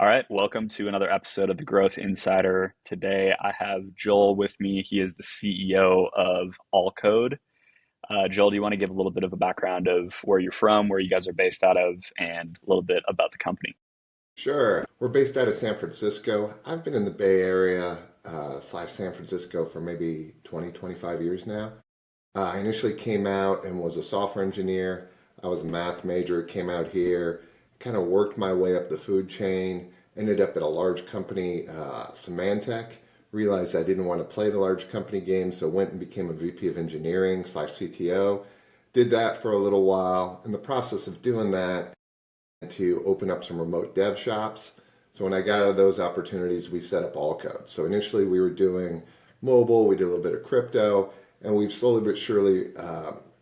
All right, welcome to another episode of the Growth Insider. Today I have Joel with me. He is the CEO of AllCode. Joel, do you want to give a little bit of a background of where you're from, where you guys are based out of, and a little bit about the company? Sure. We're based out of San Francisco. I've been in the Bay Area slash San Francisco for maybe 20, 25 years now. I initially came out and was a software engineer. I was a math major, came out here, kind of worked my way up the food chain, ended up at a large company, Symantec, realized I didn't want to play the large company game, so went and became a VP of engineering slash CTO. Did that for a little while. In the process of doing that, to open up some remote dev shops. So when I got out of those opportunities, we set up AllCode. So initially we were doing mobile, we did a little bit of crypto, and we've slowly but surely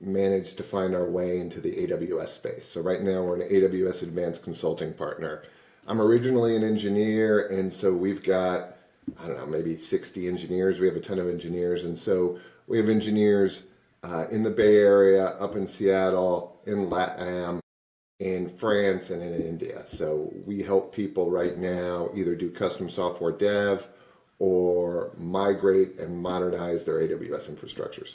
managed to find our way into the AWS space. So right now we're an AWS Advanced Consulting Partner. I'm originally an engineer, and so we've got, I don't know, maybe 60 engineers. We have a ton of engineers, and so we have engineers in the Bay Area, up in Seattle, in LATAM, in France, and in India. So we help people right now either do custom software dev or migrate and modernize their AWS infrastructures.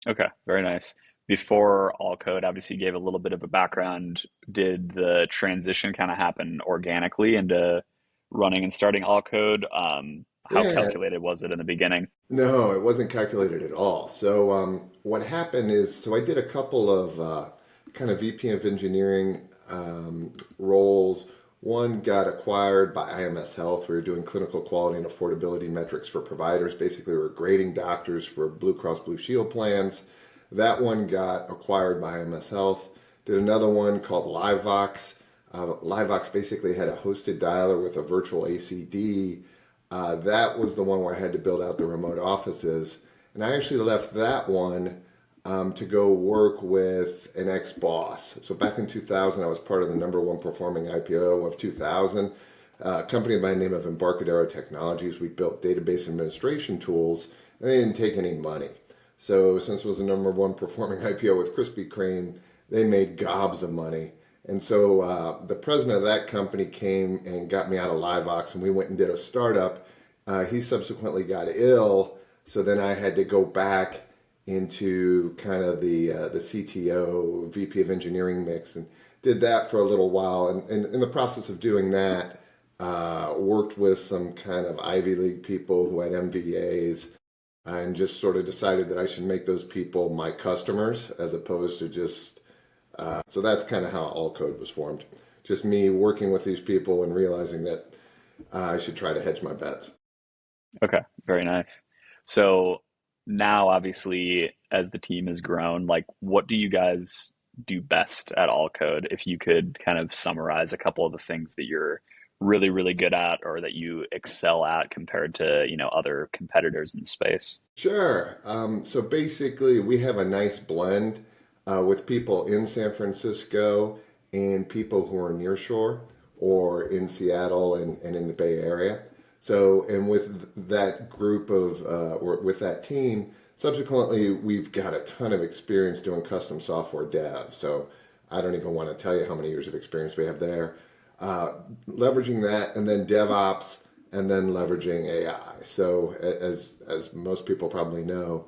Okay, very nice. Before AllCode, obviously you gave a little bit of a background. Did the transition kind of happen organically into running and starting AllCode? How Yeah, calculated was it in the beginning? no, it wasn't calculated at all. So what happened is, so I did a couple of kind of VP of engineering roles. One got acquired by IMS Health. We were doing clinical quality and affordability metrics for providers. Basically, we were grading doctors for Blue Cross Blue Shield plans. That one got acquired by IMS Health. Did another one called LiveVox. LiveVox basically had a hosted dialer with a virtual ACD. That was the one where I had to build out the remote offices. And I actually left that one to go work with an ex-boss. So back in 2000, I was part of the number one performing IPO of 2000. A company by the name of Embarcadero Technologies. We built database administration tools, and they didn't take any money. So since it was the number one performing IPO with Krispy Kreme, they made gobs of money. And so the president of that company came and got me out of LiveVox, and we went and did a startup. He subsequently got ill, so then I had to go back into kind of the CTO, VP of engineering mix, and did that for a little while. And in the process of doing that, worked with some kind of Ivy League people who had MBAs, and just sort of decided that I should make those people my customers as opposed to just so that's kind of how AllCode was formed. Just me working with these people and realizing that I should try to hedge my bets. Okay, very nice. So now, obviously, as the team has grown, like what do you guys do best at AllCode? If you could kind of summarize a couple of the things that you're really, really good at or that you excel at compared to, other competitors in the space. Sure. So basically, we have a nice blend with people in San Francisco and people who are near shore or in Seattle and in the Bay Area. So, and with that group of, or with that team, subsequently, we've got a ton of experience doing custom software dev. So I don't even want to tell you how many years of experience we have there. Leveraging that, and then DevOps, and then leveraging AI. So as most people probably know,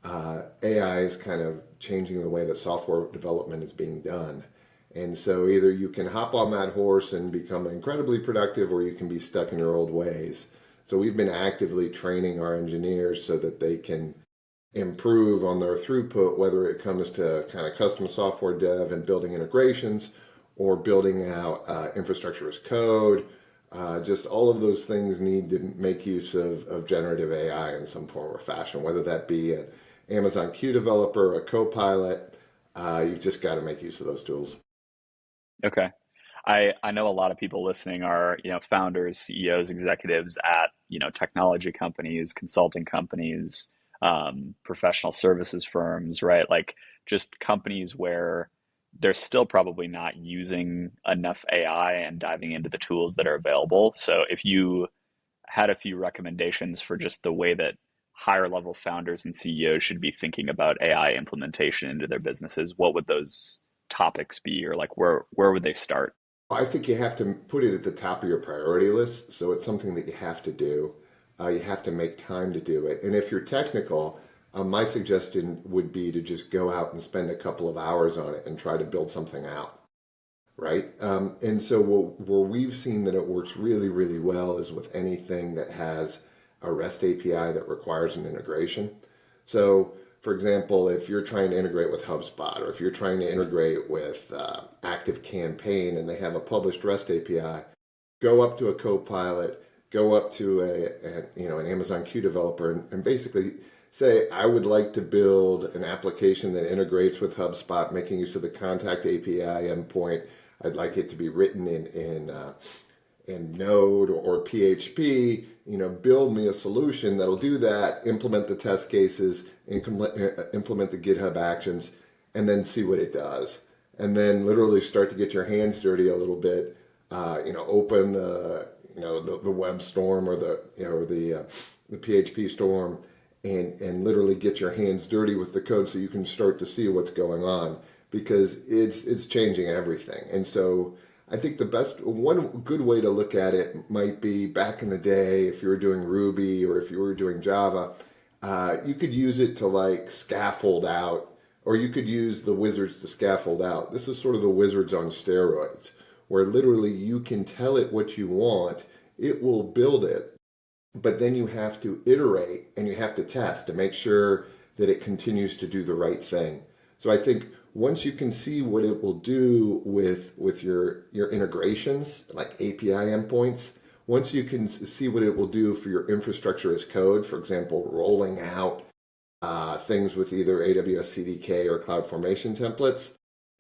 AI is kind of changing the way that software development is being done. And so either you can hop on that horse and become incredibly productive, or you can be stuck in your old ways. So we've been actively training our engineers so that they can improve on their throughput, whether it comes to kind of custom software dev and building integrations or building out infrastructure as code. Just all of those things need to make use of generative AI in some form or fashion, whether that be an Amazon Q developer, a Copilot. You've just got to make use of those tools. Okay. I know a lot of people listening are, founders, CEOs, executives at, technology companies, consulting companies, professional services firms, right? Like just companies where they're still probably not using enough AI and diving into the tools that are available. So if you had a few recommendations for just the way that higher level founders and CEOs should be thinking about AI implementation into their businesses, what would those topics be, or like where would they start? I think you have to put it at the top of your priority list. So it's something that you have to do. You have to make time to do it. And if you're technical, my suggestion would be to just go out and spend a couple of hours on it and try to build something out. Right. And so where we've seen that it works really, really well is with anything that has a REST API that requires an integration. So, for example, if you're trying to integrate with HubSpot or if you're trying to integrate with Active Campaign and they have a published REST API, go up to a Copilot, go up to an Amazon Q developer and basically say, I would like to build an application that integrates with HubSpot, making use of the contact API endpoint. I'd like it to be written in Node or PHP. Build me a solution that'll do that, implement the test cases, implement the GitHub actions, and then see what it does. And then literally start to get your hands dirty a little bit. Open the web storm or the PHP storm, and literally get your hands dirty with the code so you can start to see what's going on, because it's changing everything. And so I think one good way to look at it might be back in the day, if you were doing Ruby or if you were doing Java, you could use it to like scaffold out, or you could use the wizards to scaffold out. This is sort of the wizards on steroids, where literally you can tell it what you want, it will build it, but then you have to iterate and you have to test to make sure that it continues to do the right thing. So I think once you can see what it will do with your integrations, like API endpoints, once you can see what it will do for your infrastructure as code, for example, rolling out things with either AWS CDK or CloudFormation templates,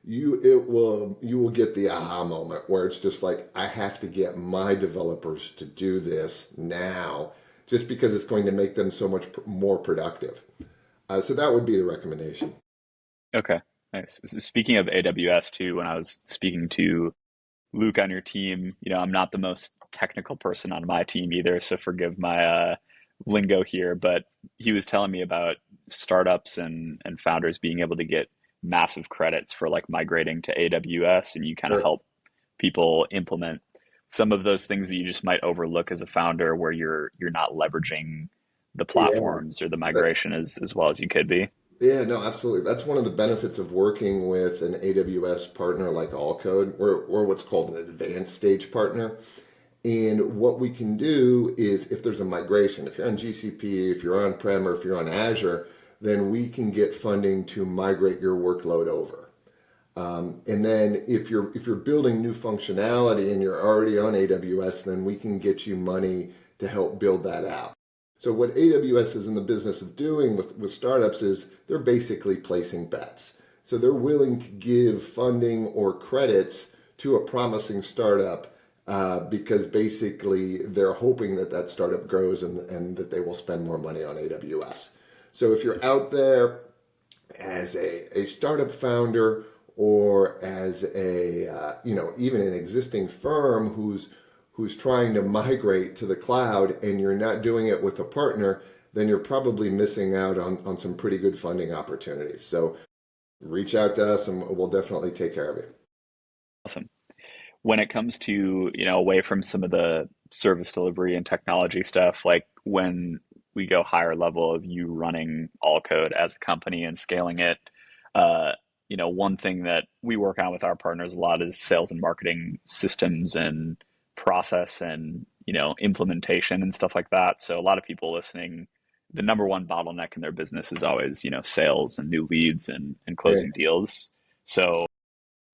you will get the aha moment where it's just like, I have to get my developers to do this now, just because it's going to make them so much more productive. So that would be the recommendation. Okay, nice. Speaking of AWS too, when I was speaking to Luke on your team, I'm not the most technical person on my team either, so forgive my lingo here, but he was telling me about startups and founders being able to get massive credits for like migrating to AWS, and you kind of Sure. help people implement some of those things that you just might overlook as a founder, where you're not leveraging the Yeah. platforms or the migration as well as you could be. Yeah, no, absolutely. That's one of the benefits of working with an AWS partner like AllCode. We're what's called an advanced stage partner. And what we can do is, if there's a migration, if you're on GCP, if you're on Prem, or if you're on Azure, then we can get funding to migrate your workload over. And then if you're building new functionality and you're already on AWS, then we can get you money to help build that out. So what AWS is in the business of doing with startups is they're basically placing bets. So they're willing to give funding or credits to a promising startup because basically they're hoping that that startup grows and that they will spend more money on AWS. So if you're out there as a startup founder, or as even an existing firm who's trying to migrate to the cloud, and you're not doing it with a partner, then you're probably missing out on some pretty good funding opportunities. So reach out to us and we'll definitely take care of you. Awesome. When it comes to, away from some of the service delivery and technology stuff, like when we go higher level of you running all code as a company and scaling it, uh, one thing that we work on with our partners a lot is sales and marketing systems and process and, implementation and stuff like that. So a lot of people listening, the number one bottleneck in their business is always, sales and new leads and Yeah. closing deals. So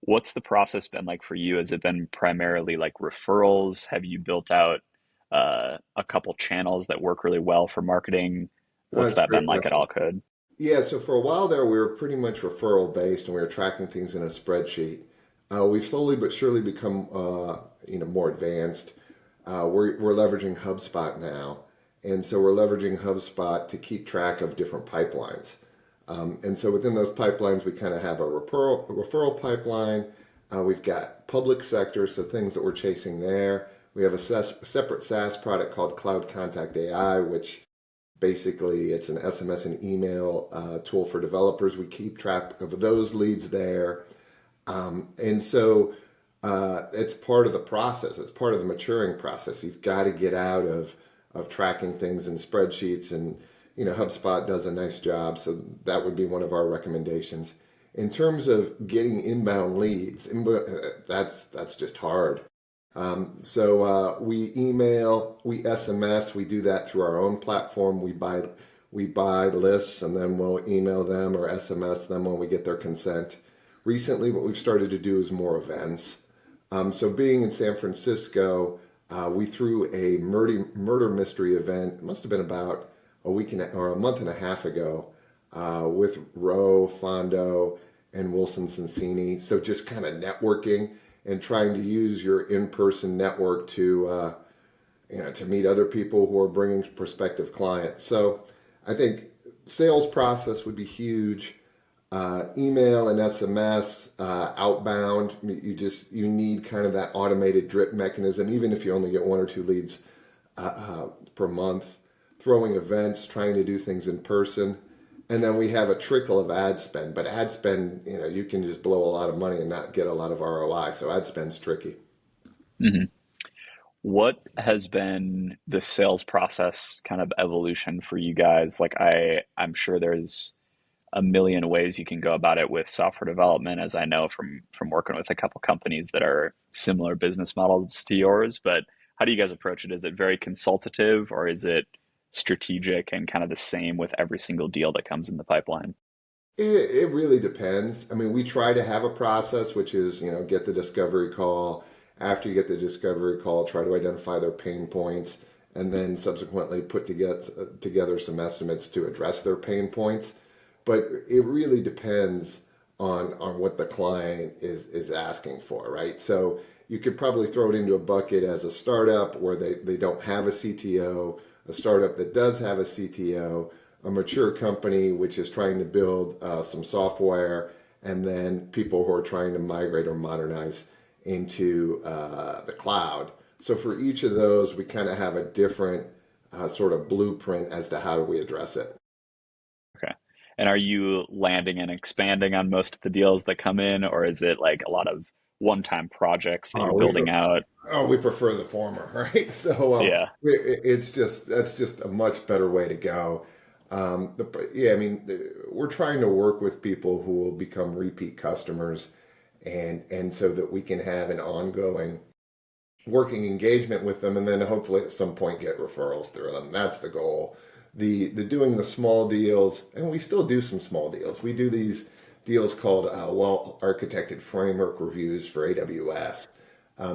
what's the process been like for you? Has it been primarily like referrals? Have you built out a couple channels that work really well for marketing? What's That's a that been great like at question. AllCode? Yeah, so for a while there, we were pretty much referral based, and we were tracking things in a spreadsheet. We've slowly but surely become, more advanced. We're leveraging HubSpot now, and so we're leveraging HubSpot to keep track of different pipelines. And so within those pipelines, we kind of have a referral pipeline. We've got public sector, so things that we're chasing there. We have a separate SaaS product called Cloud Contact AI, which basically it's an SMS and email tool for developers. We keep track of those leads there. And so It's part of the process. It's part of the maturing process. You've got to get out of tracking things in spreadsheets, and HubSpot does a nice job. So that would be one of our recommendations. In terms of getting inbound leads, that's just hard. We email, we SMS, we do that through our own platform. We buy lists, and then we'll email them or SMS them when we get their consent. Recently, what we've started to do is more events. So being in San Francisco, we threw a murder mystery event. It must have been about a month and a half ago, with Roe, Fondo, and Wilson Sonsini. So just kind of networking and trying to use your in-person network to meet other people who are bringing prospective clients. So I think sales process would be huge. Email and SMS, outbound. You need kind of that automated drip mechanism, even if you only get one or two leads per month. Throwing events, trying to do things in person. And then we have a trickle of ad spend, but ad spend, you can just blow a lot of money and not get a lot of ROI. So ad spend's tricky. Hmm. What has been the sales process kind of evolution for you guys? Like I'm sure there's a million ways you can go about it with software development, as I know from working with a couple companies that are similar business models to yours. But how do you guys approach it? Is it very consultative, or is it strategic and kind of the same with every single deal that comes in the pipeline? It really depends. I mean, we try to have a process, which is, get the discovery call. After you get the discovery call, try to identify their pain points, and then subsequently put together some estimates to address their pain points. But it really depends on what the client is asking for, right? So you could probably throw it into a bucket as a startup where they don't have a CTO, a startup that does have a CTO, a mature company which is trying to build some software, and then people who are trying to migrate or modernize into the cloud. So for each of those, we kind of have a different sort of blueprint as to how do we address it. Okay. And are you landing and expanding on most of the deals that come in, or is it like a lot of one-time projects that Oh, you're we building out? we prefer the former, right? So Yeah. that's just a much better way to go. Yeah, I mean, we're trying to work with people who will become repeat customers, and so that we can have an ongoing working engagement with them, and then hopefully at some point get referrals through them. That's the goal. The doing the small deals, and we still do some small deals. We do these deals called well architected framework reviews for AWS.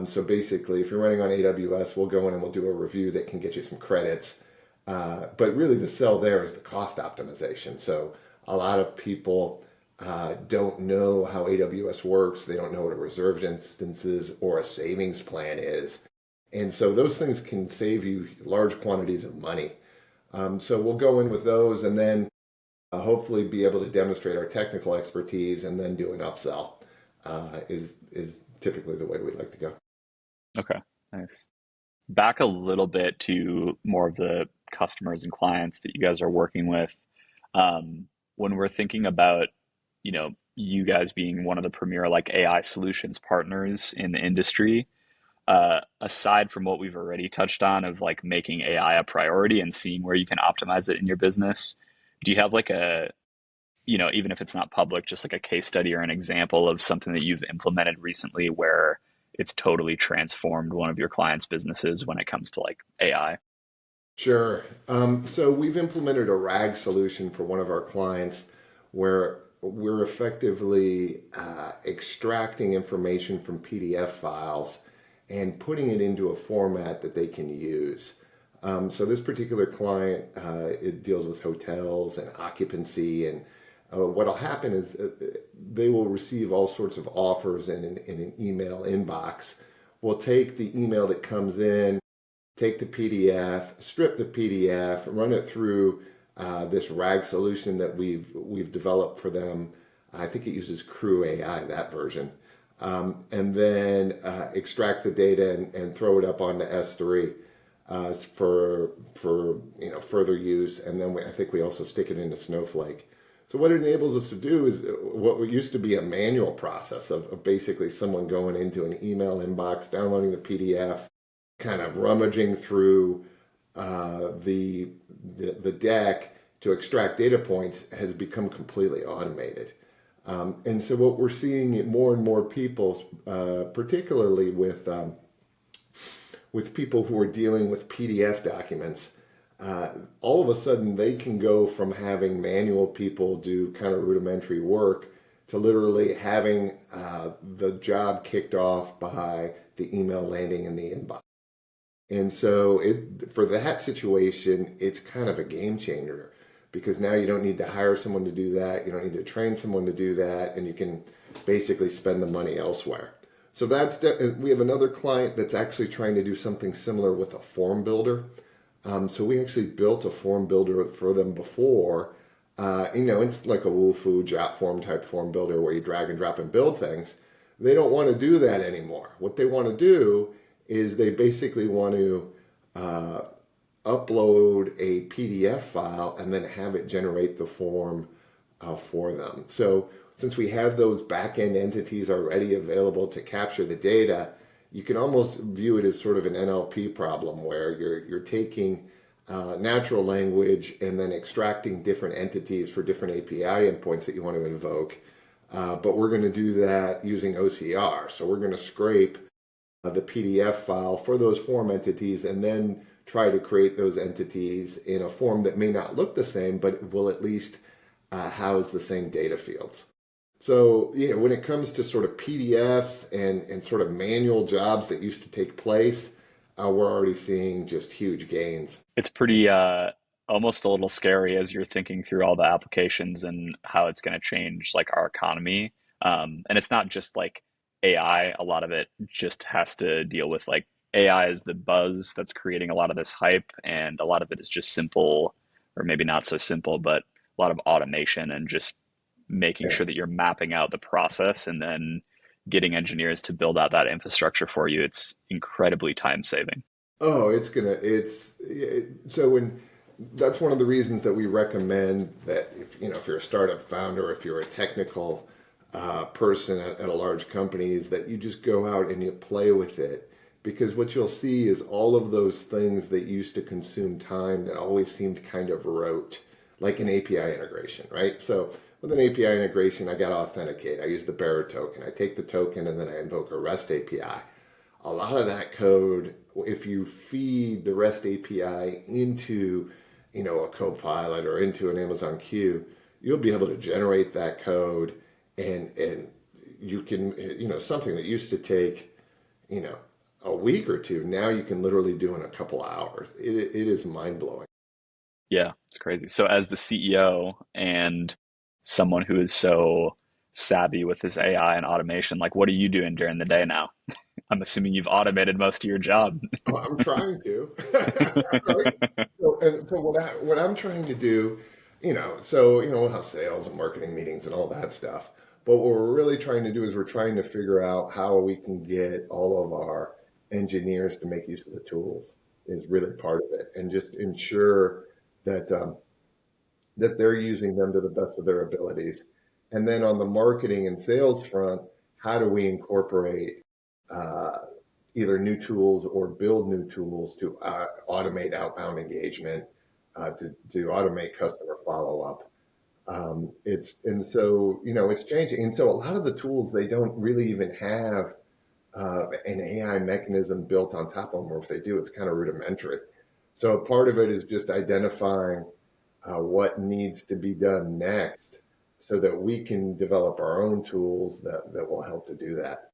So basically, if you're running on AWS, we'll go in and we'll do a review that can get you some credits. But really, the sell there is the cost optimization. So a lot of people don't know how AWS works. They don't know what a reserved instance is or a savings plan is. And so those things can save you large quantities of money. So we'll go in with those, and then hopefully be able to demonstrate our technical expertise, and then do an upsell. Is typically the way we like to go. Okay. Nice. Back a little bit to more of the customers and clients that you guys are working with. When we're thinking about, you guys being one of the premier like AI solutions partners in the industry, aside from what we've already touched on of like making AI a priority and seeing where you can optimize it in your business, do you have like even if it's not public, just like a case study or an example of something that you've implemented recently where it's totally transformed one of your clients' businesses when it comes to like AI? Sure. So we've implemented a RAG solution for one of our clients where we're effectively extracting information from PDF files and putting it into a format that they can use. So this particular client, it deals with hotels and occupancy, and what'll happen is they will receive all sorts of offers in an email inbox. We'll take the email that comes in, take the PDF, strip the PDF, run it through this RAG solution that we've developed for them. I think it uses Crew AI, that version, and then extract the data and throw it up onto S3 for further use. And then I think we also stick it into Snowflake. So what it enables us to do is what used to be a manual process of basically someone going into an email inbox, downloading the PDF, kind of rummaging through the deck to extract data points has become completely automated. And so what we're seeing more and more people, particularly with people who are dealing with PDF documents, all of a sudden they can go from having manual people do kind of rudimentary work to literally having the job kicked off by the email landing in the inbox. And so for that situation, it's kind of a game changer because now you don't need to hire someone to do that. You don't need to train someone to do that. And you can basically spend the money elsewhere. So we have another client that's actually trying to do something similar with a form builder. So we actually built a form builder for them before. It's like a Wufoo Jot form type form builder where you drag and drop and build things. They don't want to do that anymore. What they want to do is they basically want to upload a PDF file and then have it generate the form for them. So since we have those back-end entities already available to capture the data, you can almost view it as sort of an NLP problem where you're taking natural language and then extracting different entities for different API endpoints that you want to invoke. But we're going to do that using OCR. So we're going to scrape the PDF file for those form entities and then try to create those entities in a form that may not look the same, but will at least house the same data fields. So yeah, when it comes to sort of PDFs and sort of manual jobs that used to take place, we're already seeing just huge gains. It's pretty almost a little scary as you're thinking through all the applications and how it's going to change like our economy. And it's not just like AI, a lot of it just has to deal with like AI is the buzz that's creating a lot of this hype, and a lot of it is just simple, or maybe not so simple, but a lot of automation and just making Yeah. sure that you're mapping out the process and then getting engineers to build out that infrastructure for you. It's incredibly time saving. Oh, so when that's one of the reasons that we recommend that if you're a startup founder, if you're a technical person at a large company, is that you just go out and you play with it. Because what you'll see is all of those things that used to consume time that always seemed kind of rote, like an API integration, right? So with an API integration, I got to authenticate. I use the bearer token. I take the token and then I invoke a REST API. A lot of that code, if you feed the REST API into, a Copilot or into an Amazon queue, you'll be able to generate that code and you can, something that used to take, you know, a week or two, now you can literally do in a couple hours. It is mind blowing. Yeah, it's crazy. So as the CEO and someone who is so savvy with this AI and automation, like what are you doing during the day now? I'm assuming you've automated most of your job. I'm trying to. Right? So what I'm trying to do, we'll have sales and marketing meetings and all that stuff. But what we're really trying to do is we're trying to figure out how we can get all of our engineers to make use of the tools is really part of it, and just ensure that that they're using them to the best of their abilities. And then on the marketing and sales front, how do we incorporate uh, either new tools or build new tools to automate outbound engagement, to automate customer follow up. It's changing, and so a lot of the tools they don't really even have an AI mechanism built on top of them, or if they do, it's kind of rudimentary. So part of it is just identifying what needs to be done next, so that we can develop our own tools that will help to do that.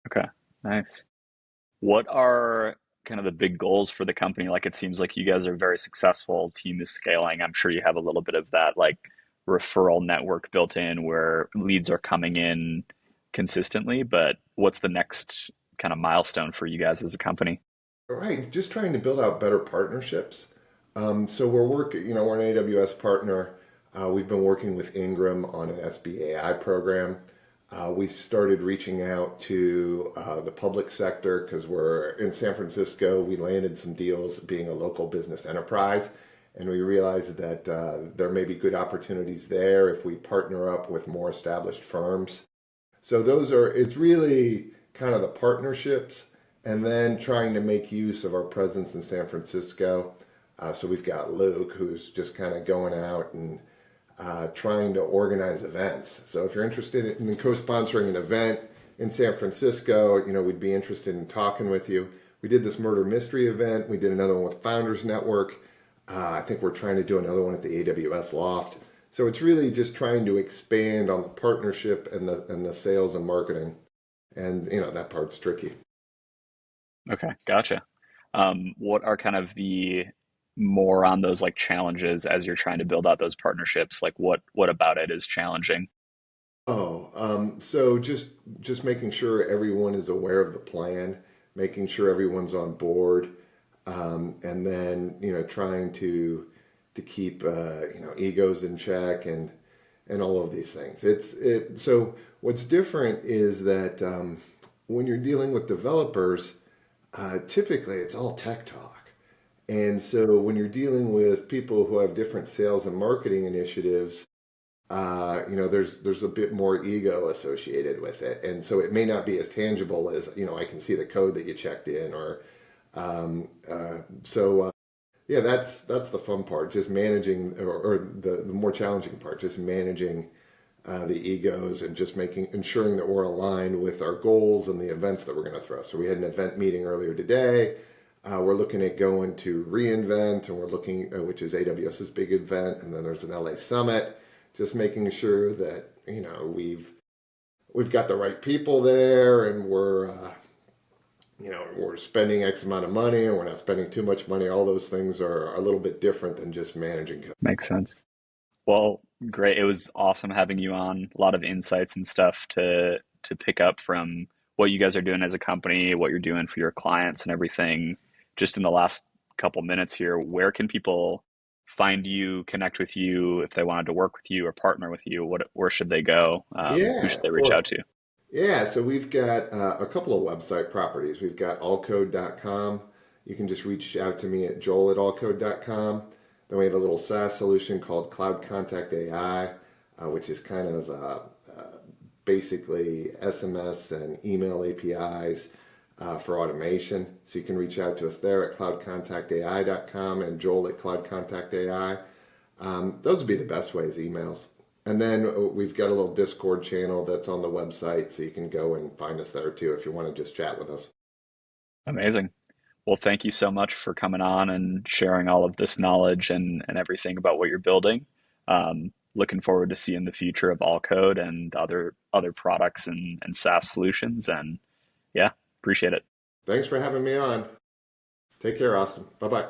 Okay, nice. What are kind of the big goals for the company? Like it seems like you guys are very successful, team is scaling. I'm sure you have a little bit of that like referral network built in where leads are coming in consistently, but what's the next kind of milestone for you guys as a company? Right, just trying to build out better partnerships. So we're working, we're an AWS partner. We've been working with Ingram on an SBAI program. We started reaching out to the public sector because we're in San Francisco. We landed some deals being a local business enterprise. and we realized that there may be good opportunities there if we partner up with more established firms. So it's really kind of the partnerships and then trying to make use of our presence in San Francisco. So we've got Luke, who's just kind of going out and trying to organize events. So if you're interested in co-sponsoring an event in San Francisco, we'd be interested in talking with you. We did this murder mystery event. We did another one with Founders Network. I think we're trying to do another one at the AWS Loft. So it's really just trying to expand on the partnership and the sales and marketing. And that part's tricky. Okay, gotcha. What are kind of the more on those like challenges as you're trying to build out those partnerships? Like what about it is challenging? So just making sure everyone is aware of the plan, making sure everyone's on board, and then trying to keep egos in check and all of these things. So what's different is that when you're dealing with developers, typically it's all tech talk. And so when you're dealing with people who have different sales and marketing initiatives, there's a bit more ego associated with it, and so it may not be as tangible as I can see the code that you checked in, or yeah, that's the fun part, just managing, or the more challenging part, just managing the egos and just ensuring that we're aligned with our goals and the events that we're going to throw. So we had an event meeting earlier today. We're looking at going to reInvent, and we're looking, which is AWS's big event, and then there's an LA Summit. Just making sure that we've got the right people there, and we're spending X amount of money, and we're not spending too much money. All those things are a little bit different than just managing code. Makes sense. Well, great. It was awesome having you on. A lot of insights and stuff to pick up from what you guys are doing as a company, what you're doing for your clients and everything. Just in the last couple minutes here, where can people find you, connect with you if they wanted to work with you or partner with you? Where should they go? Who Yeah, should they reach out well, to? yeah. So we've got a couple of website properties. We've got allcode.com. You can just reach out to me at joel@allcode.com. Then we have a little SaaS solution called Cloud Contact AI, which is kind of basically SMS and email APIs for automation. So you can reach out to us there at cloudcontactai.com and Joel at cloudcontactai. Those would be the best ways, emails. And then we've got a little Discord channel that's on the website, so you can go and find us there too if you want to just chat with us. Amazing. Well, thank you so much for coming on and sharing all of this knowledge and everything about what you're building. Looking forward to seeing the future of all code and other products and SaaS solutions. And yeah, appreciate it. Thanks for having me on. Take care, Austin. Bye bye.